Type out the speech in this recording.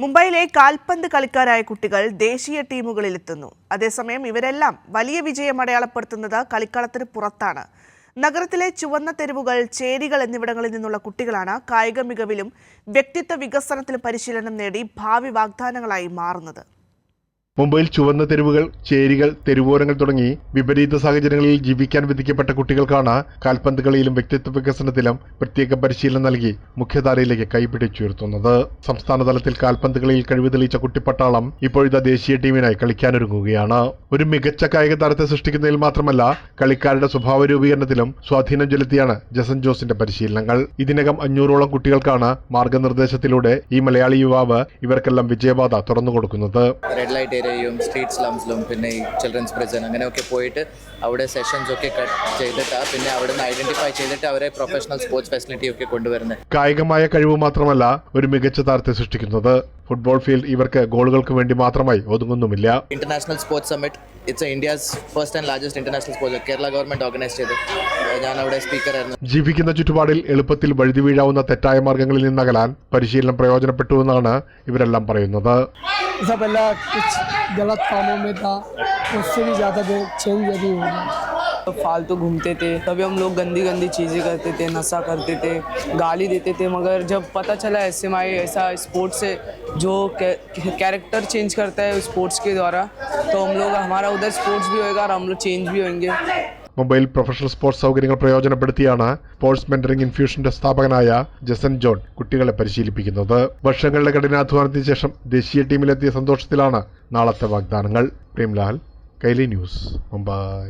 മുംബൈയിലെ കാൽപന്ത് കളിക്കാരായ കുട്ടികൾ ദേശീയ ടീമുകളിലെത്തുന്നു. അതേസമയം ഇവരെല്ലാം വലിയ വിജയം അടയാളപ്പെടുത്തുന്നത് കളിക്കളത്തിന് പുറത്താണ്. നഗരത്തിലെ ചുവന്ന തെരുവുകൾ, ചേരികൾ എന്നിവിടങ്ങളിൽ നിന്നുള്ള കുട്ടികളാണ് കായിക മികവിലും വ്യക്തിത്വ വികസനത്തിലും പരിശീലനം നേടി ഭാവി വാഗ്ദാനങ്ങളായി മാറുന്നത്. മുംബൈയിൽ ചുവന്ന തെരുവുകൾ, ചേരികൾ, തെരുവോരങ്ങൾ തുടങ്ങി വിപരീത സാഹചര്യങ്ങളിൽ ജീവിക്കാൻ വിധിക്കപ്പെട്ട കുട്ടികൾക്കാണ് കാൽപന്ത് കളിയിലും വ്യക്തിത്വ വികസനത്തിലും പ്രത്യേക പരിശീലനം നൽകി മുഖ്യധാരയിലേക്ക് കൈപിടിച്ചുയർത്തുന്നത്. സംസ്ഥാന തലത്തിൽ കാൽപന്ത് കളിയിൽ കഴിവ് തെളിയിച്ച കുട്ടിപ്പട്ടാളം ഇപ്പോഴത്തെ ദേശീയ ടീമിനായി കളിക്കാനൊരുങ്ങുകയാണ്. ഒരു മികച്ച കായിക താരത്തെ സൃഷ്ടിക്കുന്നതിൽ മാത്രമല്ല, കളിക്കാരുടെ സ്വഭാവ രൂപീകരണത്തിലും സ്വാധീനം ചെലുത്തിയാണ് ജസൻ ജോസിന്റെ പരിശീലനങ്ങൾ. ഇതിനകം 500ഓളം കുട്ടികൾക്കാണ് മാർഗനിർദ്ദേശത്തിലൂടെ ഈ മലയാളി യുവാവ് ഇവർക്കെല്ലാം വിജയപാത തുറന്നുകൊടുക്കുന്നത്. സ്ട്രീറ്റ് സ്ലംസിലും പിന്നെ ഈ ചിൽഡ്രൻസ് പ്രിസൺ അങ്ങനെയൊക്കെ പോയിട്ട് അവിടെ സെഷൻസ് ഒക്കെ കട്ട് ചെയ്തിട്ട് പിന്നെ അവിടെ നിന്ന് ഐഡന്റിഫൈ ചെയ്തിട്ട് അവരെ പ്രൊഫഷണൽ സ്പോർട്സ് ഫെസിലിറ്റി ഒക്കെ കൊണ്ടുവരുന്നത്. കായികമായ കഴിവ് മാത്രമല്ല ഒരു മികച്ച താരത്തെ സൃഷ്ടിക്കുന്നത്. ഫുട്ബോൾ ഫീൽഡ് ഇവർക്ക് ഗോളുകൾക്ക് വേണ്ടി മാത്രമായി ഒതുങ്ങുന്നുമില്ല. International sports summit it's India's first and largest international sports Kerala government organise ചെയ്ത് ഞാൻ അവിടെ സ്പീക്കറായിരുന്നു. ജീവിക്കുന്ന ചുറ്റുപാടിൽ എളുപ്പത്തിൽ വഴുതി വീഴാവുന്ന തെറ്റായ മാർഗങ്ങളിൽ നിന്നകലാൻ പരിശീലനം പ്രയോജനപ്പെട്ടുവെന്നാണ് ഇവരെല്ലാം പറയുന്നത്. इससे पहले कुछ गलत कामों में था, उससे भी ज़्यादा चेंज अभी होगा. फालतू घूमते थे, तभी हम लोग गंदी गंदी चीज़ें करते थे, नशा करते थे, गाली देते थे. मगर जब पता चला SMI ऐसा स्पोर्ट्स से जो कैरेक्टर चेंज करता है स्पोर्ट्स के द्वारा, तो हम लोग हमारा उधर स्पोर्ट्स भी होएगा और हम लोग चेंज भी होंगे. മുംബൈയിൽ പ്രൊഫഷണൽ സ്പോർട്സ് സൗകര്യങ്ങൾ പ്രയോജനപ്പെടുത്തിയാണ് സ്പോർട്സ് മെന്ററിംഗ് ഇൻഫ്യൂഷന്റെ സ്ഥാപകനായ ജസൻ ജോൺ കുട്ടികളെ പരിശീലിപ്പിക്കുന്നത്. വർഷങ്ങളുടെ കഠിനാധ്വാനത്തിന് ശേഷം ദേശീയ ടീമിലെത്തിയ സന്തോഷത്തിലാണ് നാളത്തെ വാഗ്ദാനങ്ങൾ. പ്രേംലാൽ, കൈലി ന്യൂസ്, മുംബൈ.